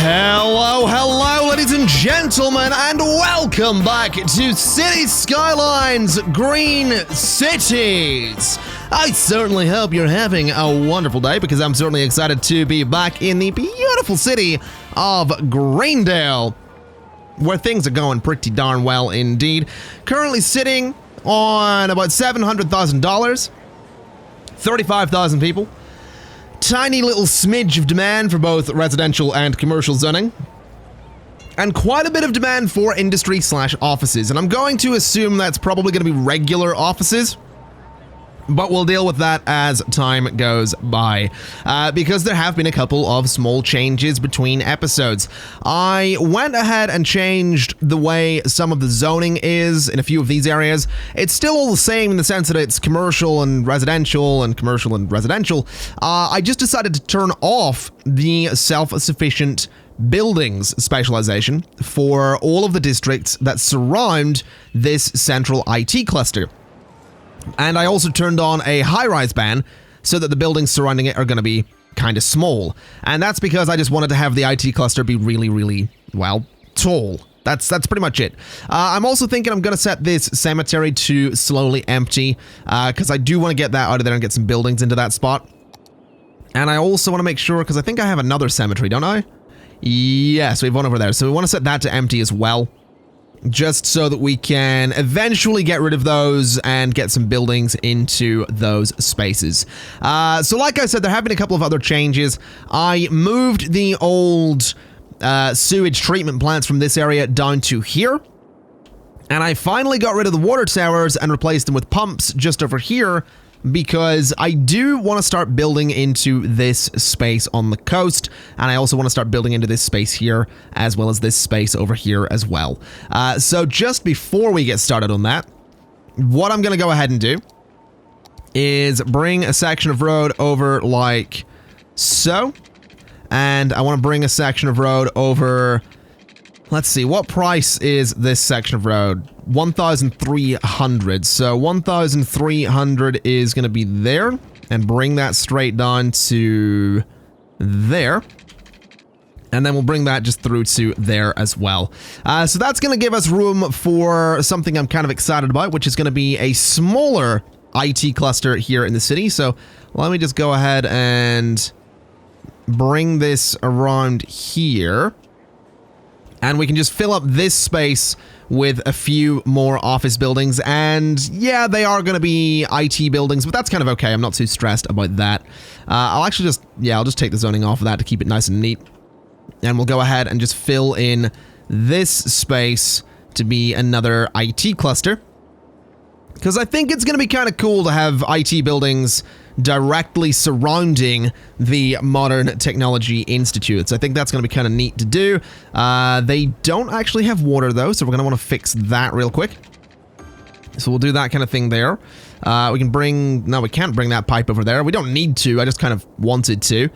Hello, ladies and gentlemen, and welcome back to City Skylines Green Cities. I certainly hope you're having a wonderful day, because I'm certainly excited to be back in the beautiful city of Greendale, where things are going pretty darn well indeed. Currently sitting on about $700,000, 35,000 people. Tiny little smidge of demand for both residential and commercial zoning, and quite a bit of demand for industry/offices. And I'm going to assume that's probably going to be regular offices, but we'll deal with that as time goes by, because there have been a couple of small changes between episodes. I went ahead and changed the way some of the zoning is in a few of these areas. It's still all the same in the sense that it's commercial and residential and commercial and residential. I just decided to turn off the self-sufficient buildings specialization for all of the districts that surround this central IT cluster. And I also turned on a high-rise ban so that the buildings surrounding it are going to be kind of small. And that's because I just wanted to have the IT cluster be really, well, tall. That's pretty much it. I'm also thinking I'm going to set this cemetery to slowly empty, because I do want to get that out of there and get some buildings into that spot. And I also want to make sure, because I think I have another cemetery, don't I? Yes, we have one over there. So we want to set that to empty as well, just so that we can eventually get rid of those and get some buildings into those spaces. So like I said, there have been a couple of other changes. I moved the old sewage treatment plants from this area down to here, and I finally got rid of the water towers and replaced them with pumps just over here, because I do want to start building into this space on the coast, and I also want to start building into this space here, as well as this space over here as well. So just before we get started on that, what I'm going to go ahead and do is bring a section of road over like so, and I want to bring a section of road over, let's see, what price is this section of road? 1,300. So 1,300 is going to be there, and bring that straight down to there. And then we'll bring that just through to there as well. So that's going to give us room for something I'm kind of excited about, which is going to be a smaller IT cluster here in the city. So let me just go ahead and bring this around here, and we can just fill up this space with a few more office buildings. And yeah, they are going to be IT buildings, but that's kind of okay. I'm not too stressed about that. I'll just take the zoning off of that to keep it nice and neat. And we'll go ahead and just fill in this space to be another IT cluster, because I think it's going to be kind of cool to have IT buildings directly surrounding the Modern Technology Institutes. I think that's going to be kind of neat to do. They don't actually have water though, so we're going to want to fix that real quick. So we'll do that kind of thing there. We can't bring that pipe over there. We don't need to, I just kind of wanted to.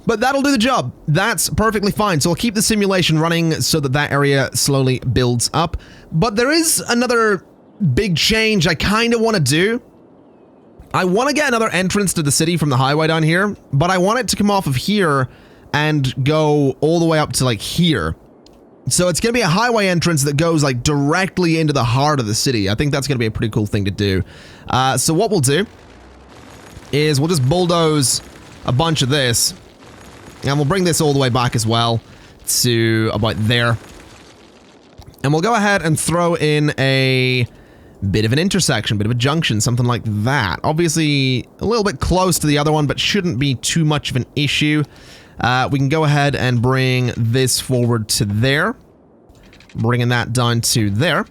But that'll do the job. That's perfectly fine. So I'll keep the simulation running so that that area slowly builds up. But there is another big change I kind of want to do. I want to get another entrance to the city from the highway down here, but I want it to come off of here and go all the way up to like here. So it's going to be a highway entrance that goes like directly into the heart of the city. I think that's going to be a pretty cool thing to do. So what we'll do is we'll just bulldoze a bunch of this, and we'll bring this all the way back as well to about there. And we'll go ahead and throw in a bit of an intersection, bit of a junction, something like that. Obviously a little bit close to the other one, but shouldn't be too much of an issue. We can go ahead and bring this forward to there, bringing that down to there.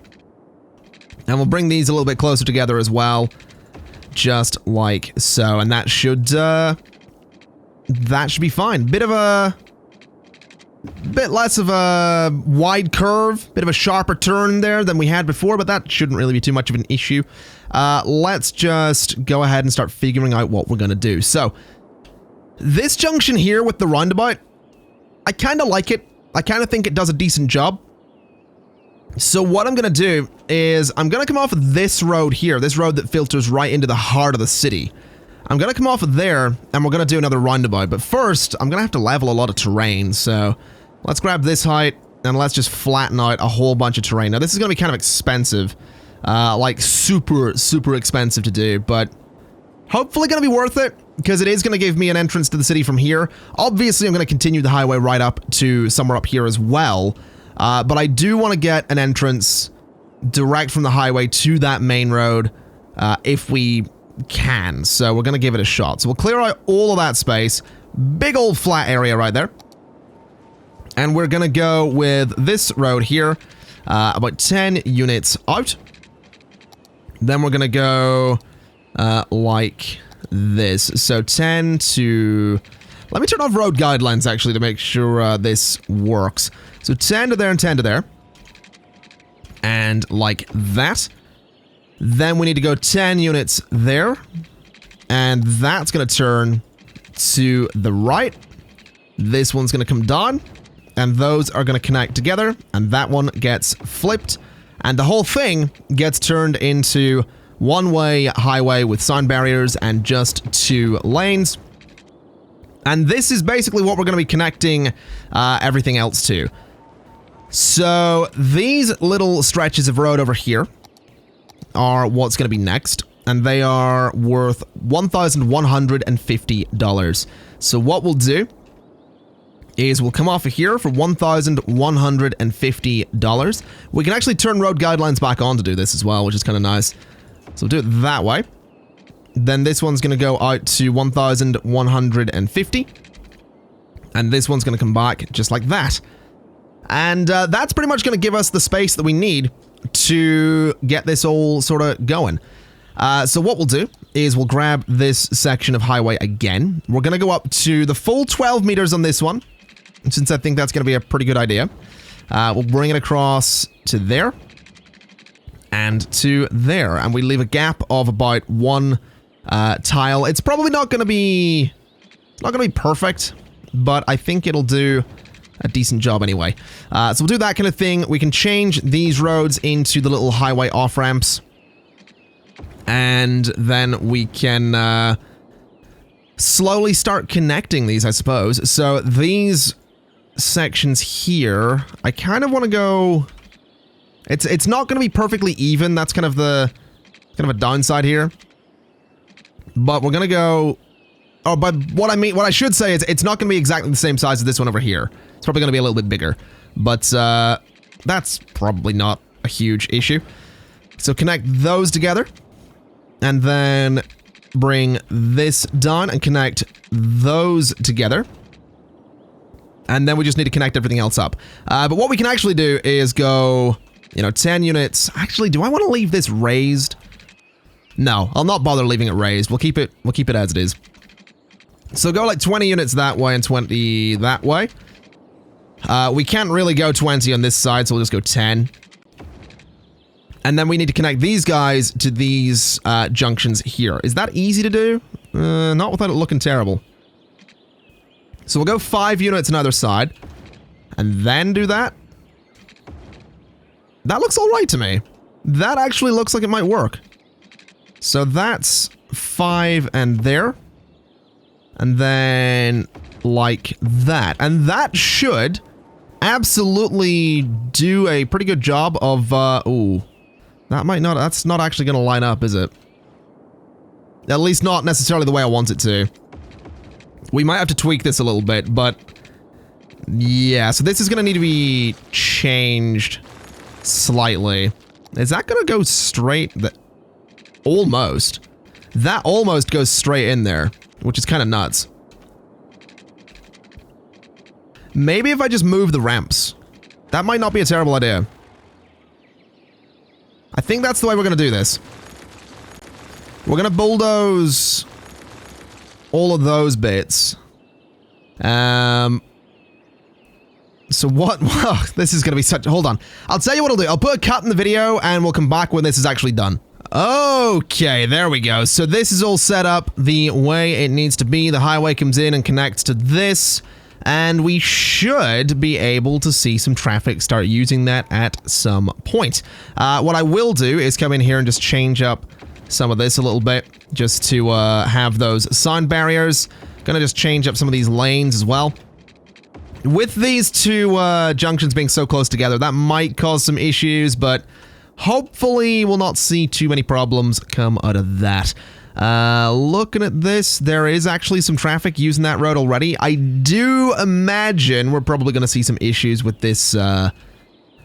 And we'll bring these a little bit closer together as well, just like so. And that should be fine. Bit less of a wide curve, bit of a sharper turn there than we had before, but that shouldn't really be too much of an issue. Let's just go ahead and start figuring out what we're going to do. So this junction here with the roundabout, I kind of like it. I kind of think it does a decent job. So what I'm going to do is I'm going to come off of this road here, this road that filters right into the heart of the city. I'm going to come off of there, and we're going to do another roundabout. But first, I'm going to have to level a lot of terrain. So let's grab this height, and let's just flatten out a whole bunch of terrain. Now, this is going to be kind of expensive. Like, super, super expensive to do. But hopefully going to be worth it, because it is going to give me an entrance to the city from here. Obviously, I'm going to continue the highway right up to somewhere up here as well. But I do want to get an entrance direct from the highway to that main road if we can. So we're going to give it a shot. So we'll clear out all of that space. Big old flat area right there. And we're going to go with this road here, about 10 units out. Then we're going to go like this. So 10 to... Let me turn off road guidelines, actually, to make sure this works. So 10 to there and 10 to there. And like that. Then we need to go 10 units there. And that's going to turn to the right. This one's going to come down. And those are going to connect together. And that one gets flipped. And the whole thing gets turned into one-way highway with sound barriers and just 2 lanes. And this is basically what we're going to be connecting everything else to. So these little stretches of road over here are what's going to be next. And they are worth $1,150. So what we'll do is we'll come off of here for $1,150. We can actually turn road guidelines back on to do this as well, which is kind of nice. So we'll do it that way. Then this one's going to go out to 1,150. And this one's going to come back just like that. And that's pretty much going to give us the space that we need to get this all sort of going. So what we'll do is we'll grab this section of highway again. We're going to go up to the full 12 meters on this one, since I think that's going to be a pretty good idea. We'll bring it across to there and to there. And we leave a gap of about 1 tile. It's probably not going to be perfect, but I think it'll do a decent job anyway. So we'll do that kind of thing. We can change these roads into the little highway off-ramps. And then we can slowly start connecting these, I suppose. So these sections here, I kind of want to go... It's not going to be perfectly even. That's kind of a downside here. But we're going to go... Oh, but what I should say is it's not going to be exactly the same size as this one over here. It's probably going to be a little bit bigger. But that's probably not a huge issue. So connect those together. And then bring this down and connect those together. And then we just need to connect everything else up. But what we can actually do is go, 10 units. Actually, do I want to leave this raised? No, I'll not bother leaving it raised. We'll keep it as it is. So go like 20 units that way and 20 that way. We can't really go 20 on this side, so we'll just go 10. And then we need to connect these guys to these junctions here. Is that easy to do? Not without it looking terrible. So we'll go 5 units on either side. And then do that. That looks alright to me. That actually looks like it might work. So that's 5 and there. And then like that. And that should absolutely do a pretty good job of... ooh. That's not actually going to line up, is it? At least not necessarily the way I want it to. We might have to tweak this a little bit, but... Yeah, so this is going to need to be changed slightly. Is that going to go straight? Almost. That almost goes straight in there, which is kind of nuts. Maybe if I just move the ramps. That might not be a terrible idea. I think that's the way we're going to do this. We're going to bulldoze all of those bits. So what? Well, this is going to be such... Hold on. I'll tell you what I'll do. I'll put a cut in the video and we'll come back when this is actually done. Okay, there we go. So this is all set up the way it needs to be. The highway comes in and connects to this. And we should be able to see some traffic start using that at some point. What I will do is come in here and just change up some of this a little bit just to have those sound barriers. Gonna just change up some of these lanes as well. With these two junctions being so close together, that might cause some issues, but hopefully we'll not see too many problems come out of that. Looking at this, there is actually some traffic using that road already. I do imagine we're probably going to see some issues with this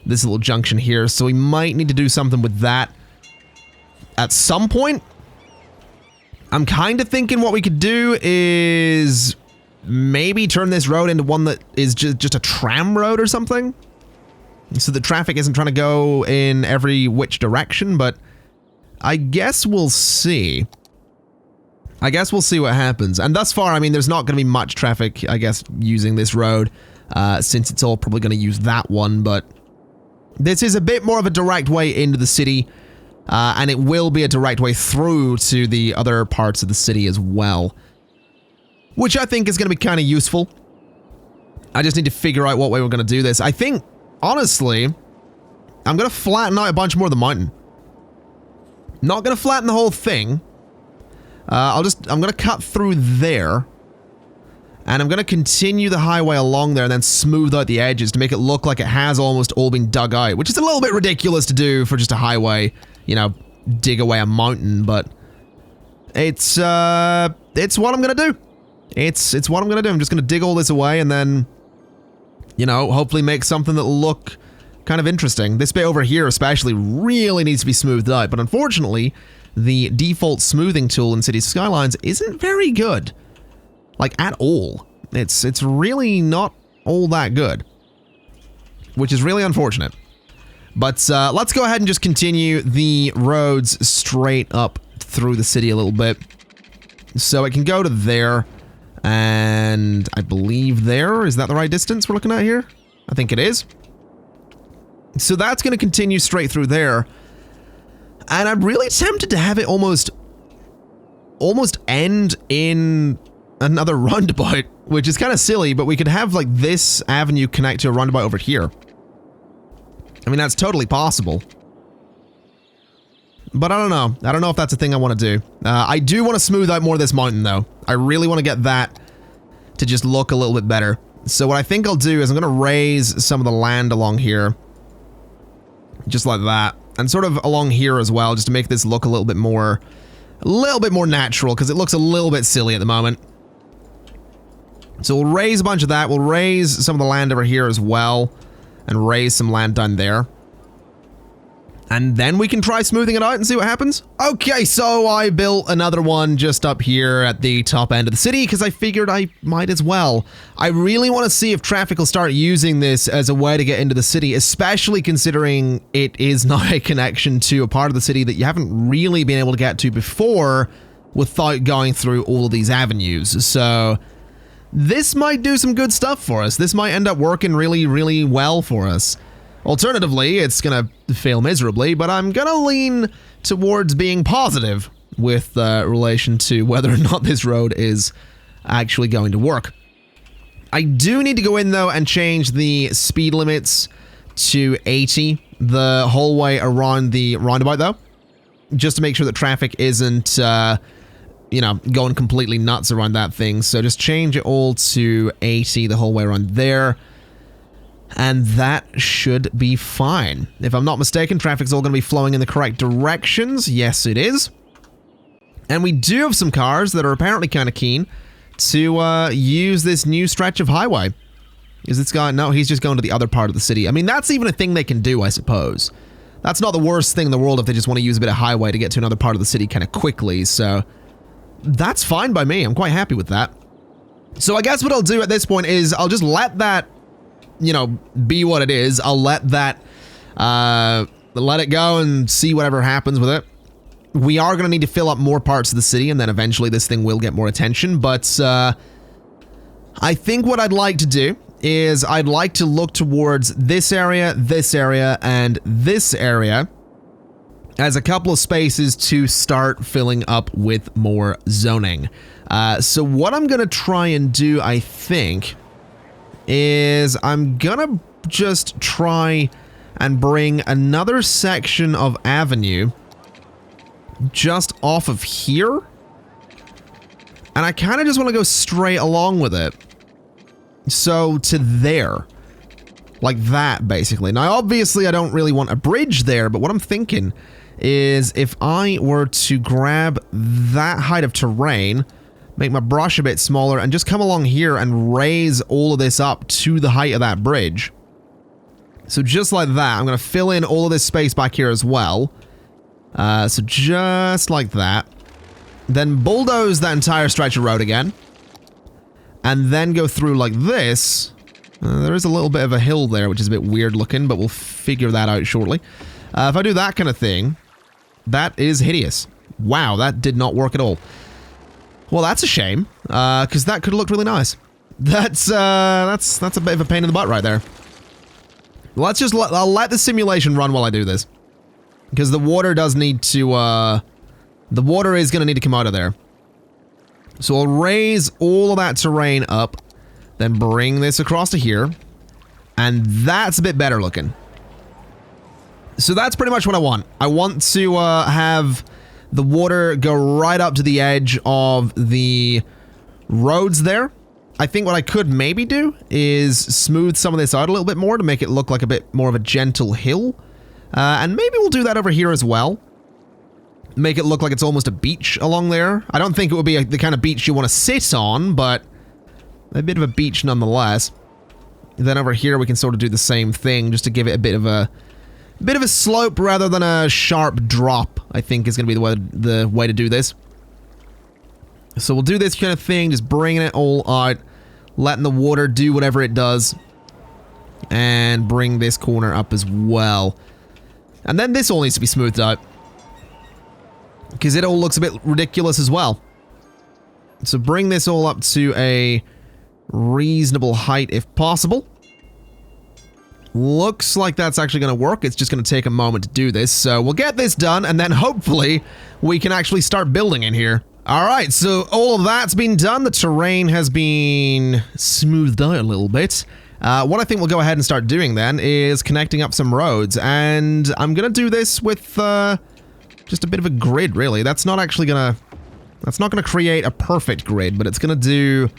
this little junction here, so we might need to do something with that at some point. I'm kind of thinking what we could do is maybe turn this road into one that is just a tram road or something, so the traffic isn't trying to go in every which direction, but I guess we'll see. I guess we'll see what happens. And thus far, I mean, there's not going to be much traffic, I guess, using this road, since it's all probably going to use that one, but this is a bit more of a direct way into the city, and it will be a direct way through to the other parts of the city as well, which I think is going to be kind of useful. I just need to figure out what way we're going to do this. I think, honestly, I'm going to flatten out a bunch more of the mountain. Not going to flatten the whole thing. I'm going to cut through there, and I'm going to continue the highway along there and then smooth out the edges to make it look like it has almost all been dug out, which is a little bit ridiculous to do for just a highway, you know, dig away a mountain, but it's what I'm going to do. It's what I'm going to do. I'm just going to dig all this away and then, you know, hopefully make something that'll look kind of interesting. This bit over here especially really needs to be smoothed out, but unfortunately, the default smoothing tool in Cities Skylines isn't very good. Like, at all. It's really not all that good, which is really unfortunate. But let's go ahead and just continue the roads straight up through the city a little bit. So it can go to there, and I believe there. Is that the right distance we're looking at here? I think it is. So that's going to continue straight through there. And I'm really tempted to have it almost end in another roundabout, which is kind of silly, but we could have like this avenue connect to a roundabout over here. I mean, that's totally possible. But I don't know. I don't know if that's a thing I want to do. I do want to smooth out more of this mountain, though. I really want to get that to just look a little bit better. So what I think I'll do is I'm going to raise some of the land along here. Just like that. And sort of along here as well, just to make this look a little bit more natural, because it looks a little bit silly at the moment. So we'll raise a bunch of that. We'll raise some of the land over here as well, and raise some land down there. And then we can try smoothing it out and see what happens. Okay, so I built another one just up here at the top end of the city because I figured I might as well. I really want to see if traffic will start using this as a way to get into the city, especially considering it is not a connection to a part of the city that you haven't really been able to get to before without going through all of these avenues. So this might do some good stuff for us. This might end up working really, really well for us. Alternatively, it's gonna fail miserably, but I'm gonna lean towards being positive with relation to whether or not this road is actually going to work. I do need to go in, though, and change the speed limits to 80 the whole way around the roundabout, though, just to make sure that traffic isn't, you know, going completely nuts around that thing. So just change it all to 80 the whole way around there. And that should be fine. If I'm not mistaken, traffic's all going to be flowing in the correct directions. Yes, it is. And we do have some cars that are apparently kind of keen to use this new stretch of highway. Is this guy? No, he's just going to the other part of the city. I mean, that's even a thing they can do, I suppose. That's not the worst thing in the world if they just want to use a bit of highway to get to another part of the city kind of quickly. So that's fine by me. I'm quite happy with that. So I guess what I'll do at this point is I'll just let that, you know, be what it is. I'll let that, let it go and see whatever happens with it. We are going to need to fill up more parts of the city, and then eventually this thing will get more attention, but I think what I'd like to do is I'd like to look towards this area, and this area as a couple of spaces to start filling up with more zoning. So what I'm going to try and do, I think, is I'm gonna just try and bring another section of avenue just off of here. And I kind of just want to go straight along with it. So, to there. Like that, basically. Now, obviously, I don't really want a bridge there, but what I'm thinking is if I were to grab that height of terrain, make my brush a bit smaller, and just come along here and raise all of this up to the height of that bridge. So just like that, I'm going to fill in all of this space back here as well. So just like that. Then bulldoze that entire stretch of road again. And then go through like this. There is a little bit of a hill there, which is a bit weird looking, but we'll figure that out shortly. If I do that kind of thing, that is hideous. Wow, that did not work at all. Well, that's a shame, because that could have looked really nice. That's a bit of a pain in the butt right there. Let's just I'll let the simulation run while I do this. Because the water does need to, the water is going to need to come out of there. So I'll raise all of that terrain up, then bring this across to here, and that's a bit better looking. So that's pretty much what I want. I want to have the water go right up to the edge of the roads there. I think what I could maybe do is smooth some of this out a little bit more to make it look like a bit more of a gentle hill. And maybe we'll do that over here as well. Make it look like it's almost a beach along there. I don't think it would be the kind of beach you want to sit on, but a bit of a beach nonetheless. And then over here we can sort of do the same thing just to give it a bit of a slope rather than a sharp drop, I think is going to be the way to do this. So we'll do this kind of thing, just bringing it all out, letting the water do whatever it does, and bring this corner up as well. And then this all needs to be smoothed out, because it all looks a bit ridiculous as well. So bring this all up to a reasonable height if possible. Looks like that's actually going to work. It's just going to take a moment to do this. So we'll get this done, and then hopefully we can actually start building in here. Alright, so all of that's been done. The terrain has been smoothed out a little bit. What I think we'll go ahead and start doing then is connecting up some roads. And I'm going to do this with just a bit of a grid, really. That's not actually going to... That's not going to create a perfect grid, but it's going to do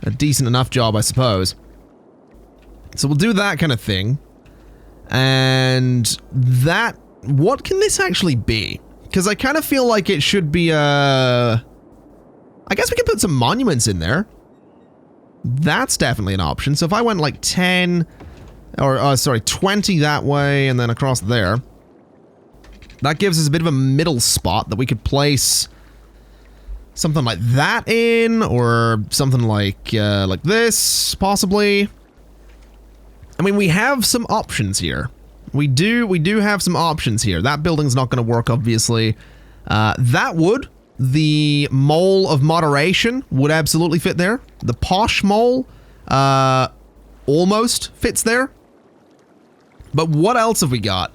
a decent enough job, I suppose. So we'll do that kind of thing. And that... What can this actually be? Because I kind of feel like it should be I guess we can put some monuments in there. That's definitely an option. So if I went like 10... Or, sorry, 20 that way and then across there. That gives us a bit of a middle spot that we could place something like that in, or something like this, possibly. I mean, we have some options here. We do have some options here. That building's not going to work, obviously. That would. The mole of moderation would absolutely fit there. The posh mole almost fits there. But what else have we got?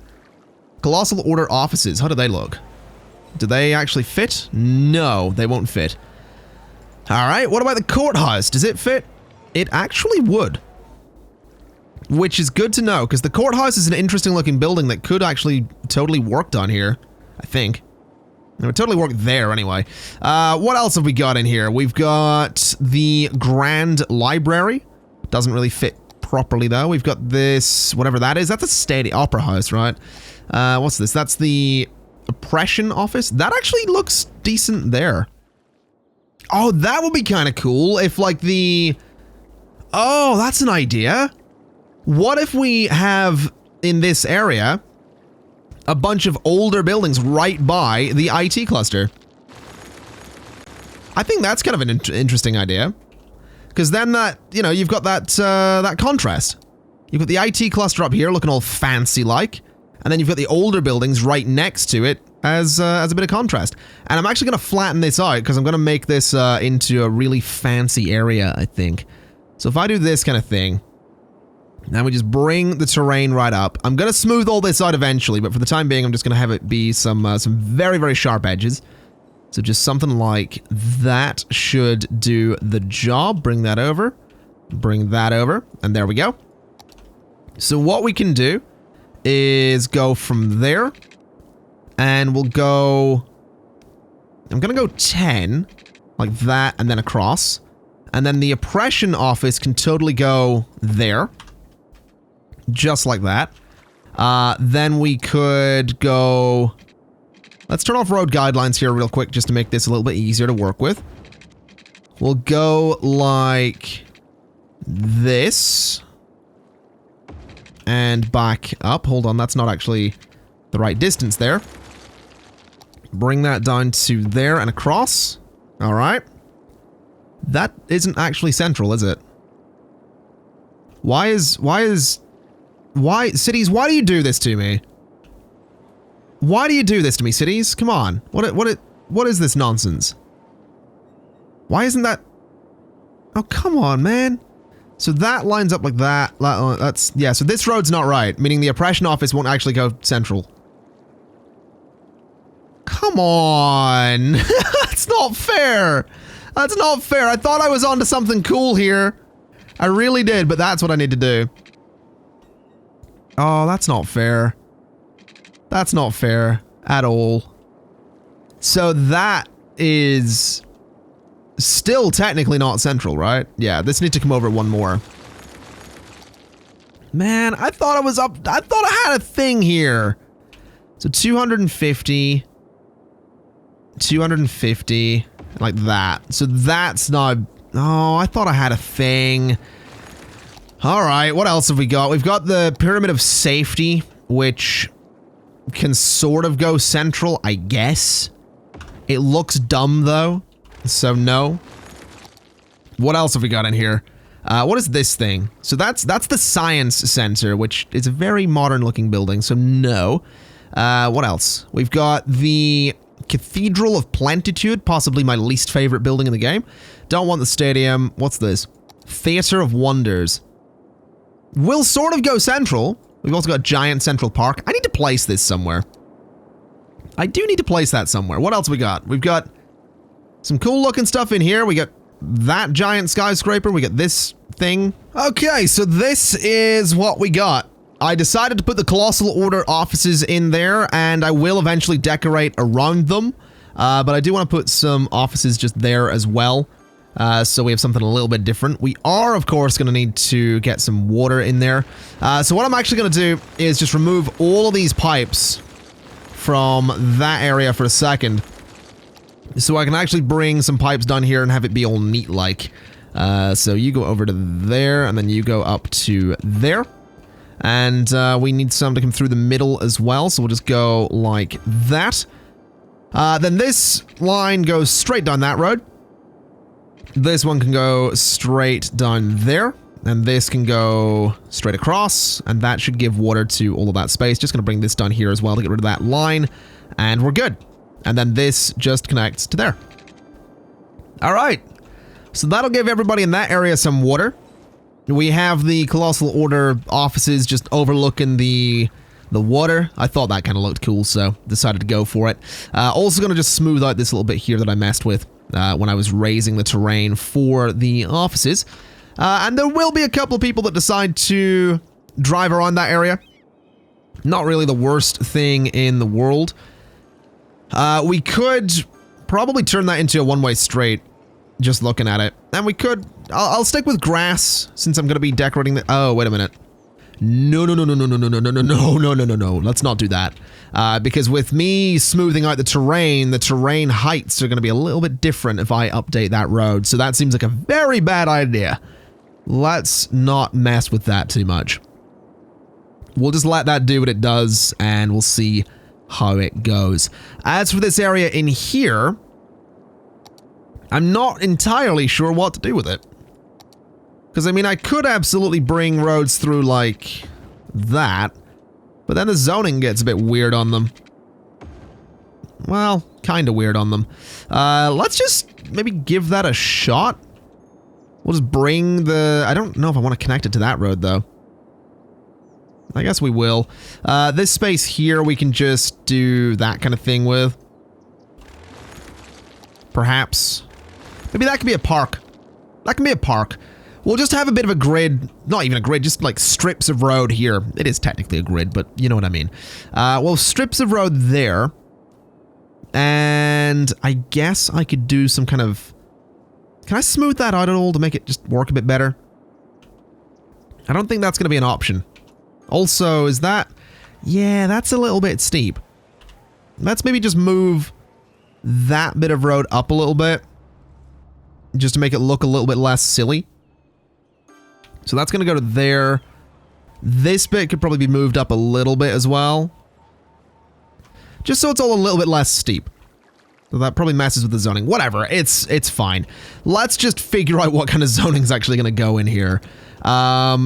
Colossal Order offices. How do they look? Do they actually fit? No, they won't fit. Alright, what about the courthouse? Does it fit? It actually would. Which is good to know, because the courthouse is an interesting looking building that could actually totally work down here, I think. It would totally work there anyway. What else have we got in here? We've got the Grand Library. Doesn't really fit properly though. We've got this, whatever that is. That's a stadium, opera house, right? What's this? That's the Oppression office. That actually looks decent there. Oh, that would be kind of cool if like the... Oh, that's an idea. What if we have, in this area, a bunch of older buildings right by the IT cluster? I think that's kind of an interesting idea. Because then that, you know, you've got that, that contrast. You've got the IT cluster up here looking all fancy-like, and then you've got the older buildings right next to it as a bit of contrast. And I'm actually going to flatten this out, because I'm going to make this into a really fancy area, I think. So if I do this kind of thing... Now we just bring the terrain right up. I'm going to smooth all this out eventually, but for the time being, I'm just going to have it be some very, very sharp edges. So just something like that should do the job. Bring that over. Bring that over. And there we go. So what we can do is go from there. And we'll go I'm gonna go 10, like that, and then across. And then the oppression office can totally go there. Just like that. Then we could go... Let's turn off road guidelines here real quick just to make this a little bit easier to work with. We'll go like this. And back up. Hold on, that's not actually the right distance there. Bring that down to there and across. All right. That isn't actually central, is it? Why, cities, why do you do this to me? Why do you do this to me, cities? Come on. What is this nonsense? Why isn't that... Oh, come on, man. So that lines up like that. That's... Yeah, so this road's not right, meaning the oppression office won't actually go central. Come on. That's not fair. That's not fair. I thought I was onto something cool here. I really did, but that's what I need to do. Oh, that's not fair. That's not fair at all. So that is still technically not central, right? Yeah, this needs to come over one more. Man, I thought I was up. I thought I had a thing here. So 250. 250. Like that. So that's not... Oh, I thought I had a thing. Alright, what else have we got? We've got the Pyramid of Safety, which can sort of go central, I guess. It looks dumb, though. So, no. What else have we got in here? What is this thing? So that's the Science Center, which is a very modern-looking building, so no. What else? We've got the Cathedral of Plenitude, possibly my least favorite building in the game. Don't want the stadium. What's this? Theater of Wonders. Will sort of go central. We've also got Giant Central Park. I need to place this somewhere. I do need to place that somewhere. What else we got? We've got some cool looking stuff in here. We got that giant skyscraper. We got this thing. Okay, so this is what we got. I decided to put the Colossal Order offices in there, and I will eventually decorate around them. But I do want to put some offices just there as well. So we have something a little bit different. We are, of course, going to need to get some water in there. So what I'm actually going to do is just remove all of these pipes from that area for a second. So I can actually bring some pipes down here and have it be all neat-like. So you go over to there, and then you go up to there. And we need some to come through the middle as well, so we'll just go like that. Then this line goes straight down that road. This one can go straight down there, and this can go straight across, and that should give water to all of that space. Just gonna bring this down here as well to get rid of that line, and we're good. And then this just connects to there. All right, so that'll give everybody in that area some water. We have the Colossal Order offices just overlooking the water. I thought that kind of looked cool, so decided to go for it. Also gonna just smooth out this little bit here that I messed with when I was raising the terrain for the offices. And there will be a couple of people that decide to drive around that area. Not really the worst thing in the world. We could probably turn that into a one-way straight, just looking at it. And we could... I'll stick with grass, since I'm going to be decorating the... Oh, wait a minute. No. Let's not do that. Because with me smoothing out the terrain heights are going to be a little bit different if I update that road. So that seems like a very bad idea. Let's not mess with that too much. We'll just let that do what it does, and we'll see how it goes. As for this area in here, I'm not entirely sure what to do with it. Because, I mean, I could absolutely bring roads through like that, but then the zoning gets a bit weird on them. Well, kind of weird on them. Let's just maybe give that a shot. We'll just bring the... I don't know if I want to connect it to that road, though. I guess we will. This space here, we can just do that kind of thing with. Perhaps. Maybe that could be a park. That can be a park. We'll just have a bit of a grid, not even a grid, just like strips of road here. It is technically a grid, but you know what I mean. Well, strips of road there. And I guess I could do some kind of... Can I smooth that out at all to make it just work a bit better? I don't think that's going to be an option. Also, is that... Yeah, that's a little bit steep. Let's maybe just move that bit of road up a little bit. Just to make it look a little bit less silly. So that's going to go to there. This bit could probably be moved up a little bit as well. Just so it's all a little bit less steep. So that probably messes with the zoning. Whatever, it's fine. Let's just figure out what kind of zoning is actually going to go in here. I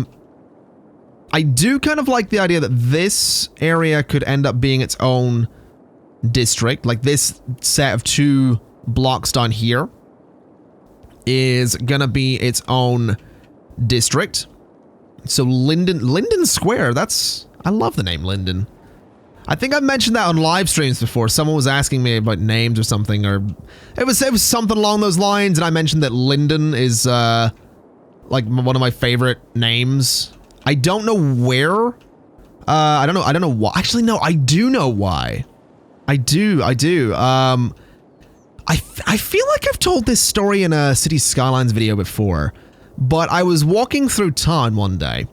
do kind of like the idea that this area could end up being its own district. Like this set of 2 blocks down here is going to be its own district. So Linden Square, I love the name Linden. I think I've mentioned that on live streams before. Someone was asking me about names or something, or it was something along those lines, and I mentioned that Linden is like one of my favorite names. I don't know where. I don't know why. Actually, no, I do know why. I do. I feel like I've told this story in a City Skylines video before, but I was walking through town one day,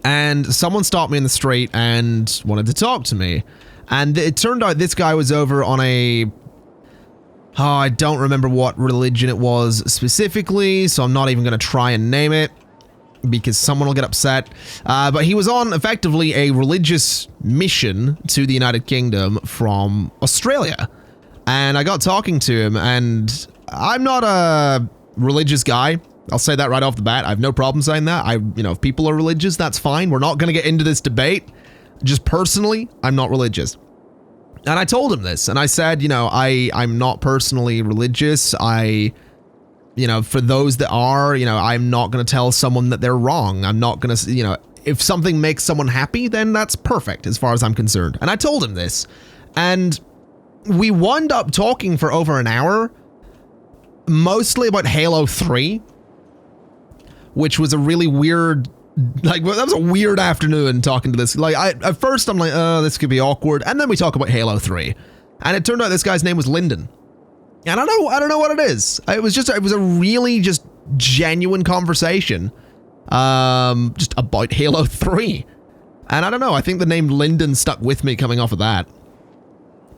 and someone stopped me in the street and wanted to talk to me. And it turned out this guy was over on a... Oh, I don't remember what religion it was specifically, so I'm not even going to try and name it, because someone will get upset. But he was on, effectively, a religious mission to the United Kingdom from Australia. And I got talking to him, and I'm not a religious guy. I'll say that right off the bat. I have no problem saying that. If people are religious, that's fine. We're not going to get into this debate. Just personally, I'm not religious. And I told him this, and I said, I'm not personally religious. For those that are, I'm not going to tell someone that they're wrong. I'm not going to, if something makes someone happy, then that's perfect as far as I'm concerned. And I told him this, and we wound up talking for over an hour, mostly about Halo 3, which was a really weird, that was a weird afternoon talking to this. At first I'm like, oh, this could be awkward. And then we talk about Halo 3. And it turned out this guy's name was Linden. And I don't know what it is. It was a really just genuine conversation, just about Halo 3. And I don't know, I think the name Linden stuck with me coming off of that.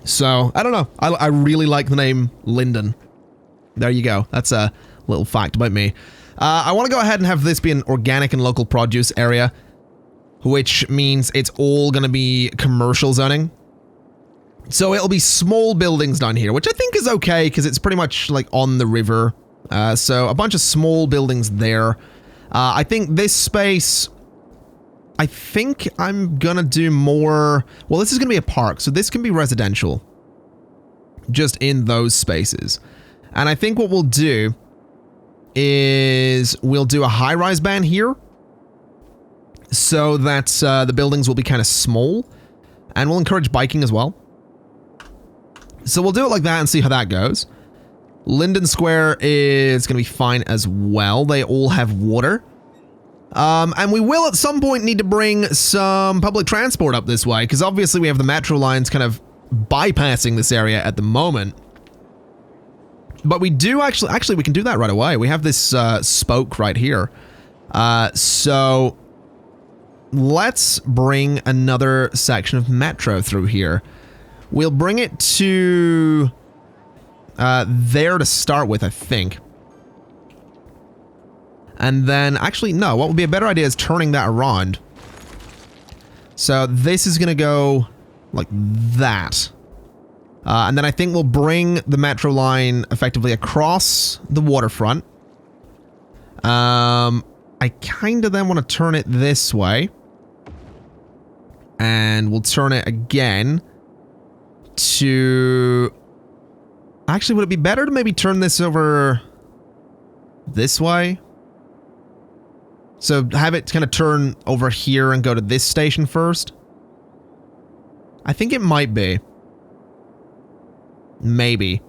So, I don't know. I really like the name Linden. There you go. That's a little fact about me. I want to go ahead and have this be an organic and local produce area, which means it's all going to be commercial zoning. So it'll be small buildings down here, which I think is okay because it's pretty much like on the river. So a bunch of small buildings there. I think this space, I think I'm going to do more. Well, this is going to be a park, so this can be residential just in those spaces. And I think what we'll do is we'll do a high-rise ban here so that the buildings will be kind of small, and we'll encourage biking as well. So we'll do it like that and see how that goes. Linden Square is going to be fine as well. They all have water. And we will at some point need to bring some public transport up this way, because obviously we have the metro lines kind of bypassing this area at the moment. But we do actually we can do that right away. We have this spoke right here. So let's bring another section of metro through here. We'll bring it to there to start with, I think. And then, actually, no, what would be a better idea is turning that around. So this is going to go like that. And then I think we'll bring the metro line effectively across the waterfront. I kind of then want to turn it this way. And we'll turn it again to... Actually, would it be better to maybe turn this over this way? So have it kind of turn over here and go to this station first? I think it might be. Maybe.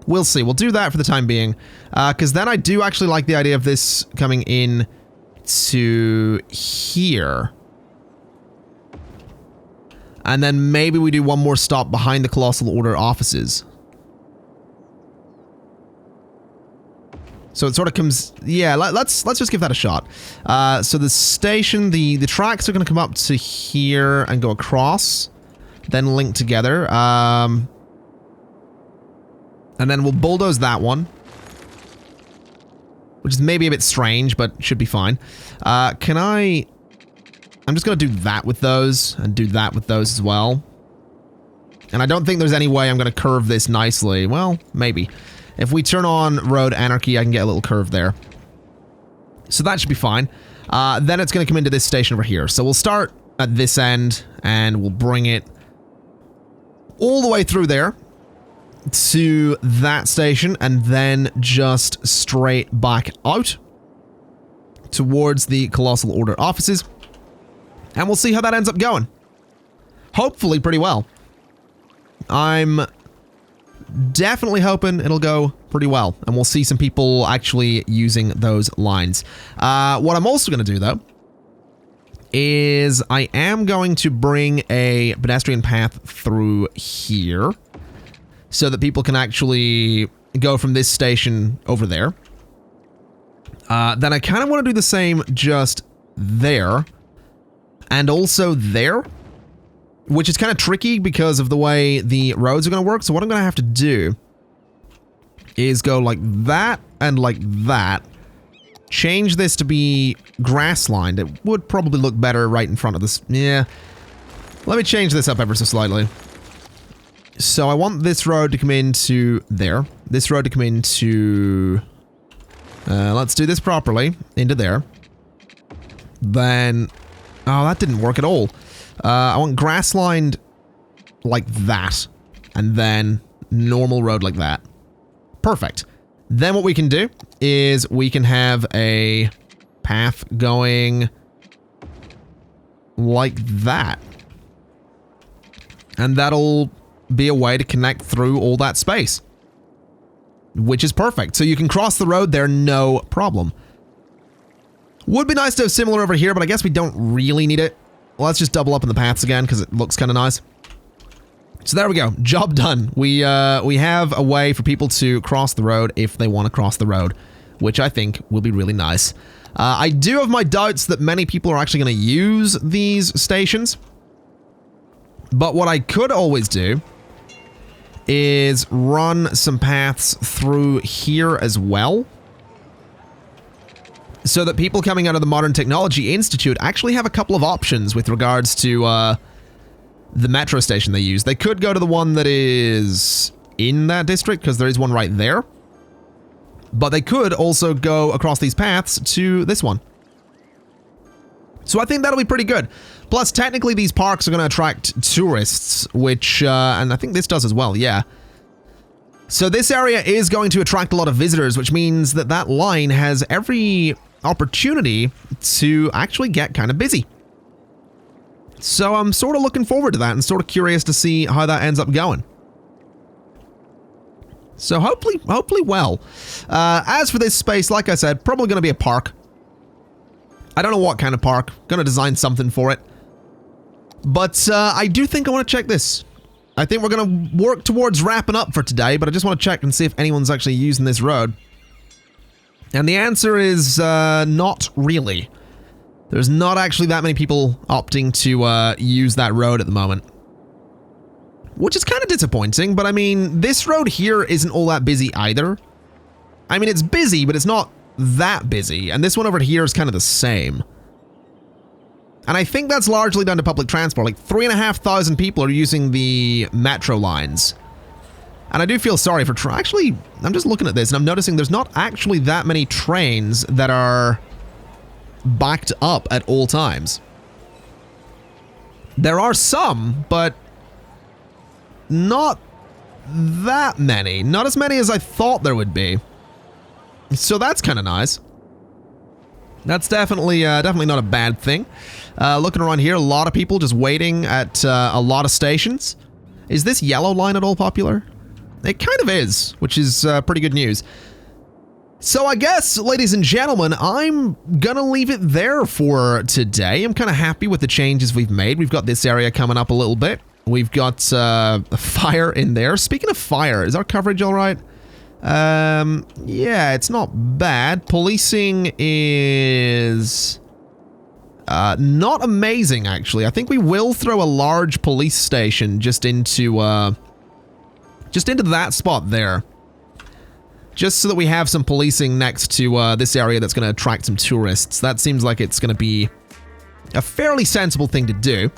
We'll see. We'll do that for the time being. Because then I do actually like the idea of this coming in to here. And then maybe we do one more stop behind the Colossal Order offices. So it sort of comes... Yeah, let's just give that a shot. So the station, the tracks are going to come up to here and go across. Then link together. And then we'll bulldoze that one. Which is maybe a bit strange, but should be fine. Can I... I'm just going to do that with those, and do that with those as well. And I don't think there's any way I'm going to curve this nicely. Well, maybe. If we turn on road anarchy, I can get a little curve there. So that should be fine. Then it's going to come into this station over here. So we'll start at this end, and we'll bring it all the way through there to that station, and then just straight back out towards the Colossal Order offices. And we'll see how that ends up going. Hopefully pretty well. I'm definitely hoping it'll go pretty well, and we'll see some people actually using those lines. What I'm also going to do, though, is I am going to bring a pedestrian path through here so that people can actually go from this station over there. Then I kind of want to do the same just there, and also there, which is kind of tricky because of the way the roads are going to work. So what I'm going to have to do is go like that and like that. Change this to be grass-lined. It would probably look better right in front of this. Yeah. Let me change this up ever so slightly. So I want this road to come into there. This road to come into... let's do this properly. Into there. Then... Oh, that didn't work at all. I want grass-lined like that. And then normal road like that. Perfect. Then what we can do is we can have a path going like that. And that'll be a way to connect through all that space. Which is perfect. So you can cross the road there, no problem. Would be nice to have similar over here, but I guess we don't really need it. Let's just double up in the paths again, because it looks kind of nice. So there we go. Job done. We have a way for people to cross the road if they want to cross the road, which I think will be really nice. I do have my doubts that many people are actually going to use these stations. But what I could always do is run some paths through here as well, so that people coming out of the Modern Technology Institute actually have a couple of options with regards to the metro station they use. They could go to the one that is in that district, because there is one right there. But they could also go across these paths to this one. So I think that'll be pretty good. Plus, technically, these parks are going to attract tourists, which, and I think this does as well, yeah. So this area is going to attract a lot of visitors, which means that that line has every opportunity to actually get kind of busy. So I'm sort of looking forward to that and sort of curious to see how that ends up going. So hopefully well. As for this space, like I said, probably going to be a park. I don't know what kind of park. Going to design something for it. But I do think I want to check this. I think we're going to work towards wrapping up for today, but I just want to check and see if anyone's actually using this road. And the answer is not really. There's not actually that many people opting to use that road at the moment. Which is kind of disappointing, but I mean, this road here isn't all that busy either. I mean, it's busy, but it's not that busy. And this one over here is kind of the same. And I think that's largely down to public transport. Like 3,500 people are using the metro lines. And I do feel sorry for actually, I'm just looking at this and I'm noticing there's not actually that many trains that are backed up at all times. There are some, but not that many. Not as many as I thought there would be. So that's kind of nice. That's definitely not a bad thing. Looking around here, a lot of people just waiting at a lot of stations. Is this yellow line at all popular? It kind of is, which is pretty good news. So I guess, ladies and gentlemen, I'm gonna leave it there for today. I'm kind of happy with the changes we've made. We've got this area coming up a little bit. We've got a fire in there. Speaking of fire, is our coverage all right? Yeah, it's not bad. Policing is not amazing, actually. I think we will throw a large police station just into that spot there. Just so that we have some policing next to this area that's going to attract some tourists. That seems like it's going to be a fairly sensible thing to do.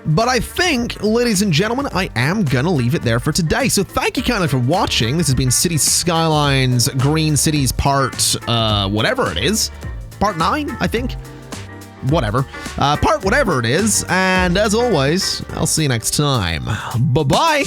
But I think, ladies and gentlemen, I am going to leave it there for today. So thank you kindly for watching. This has been City Skylines Green Cities Part, whatever it is. Part 9, I think. Whatever. Part whatever it is. And as always, I'll see you next time. Bye-bye.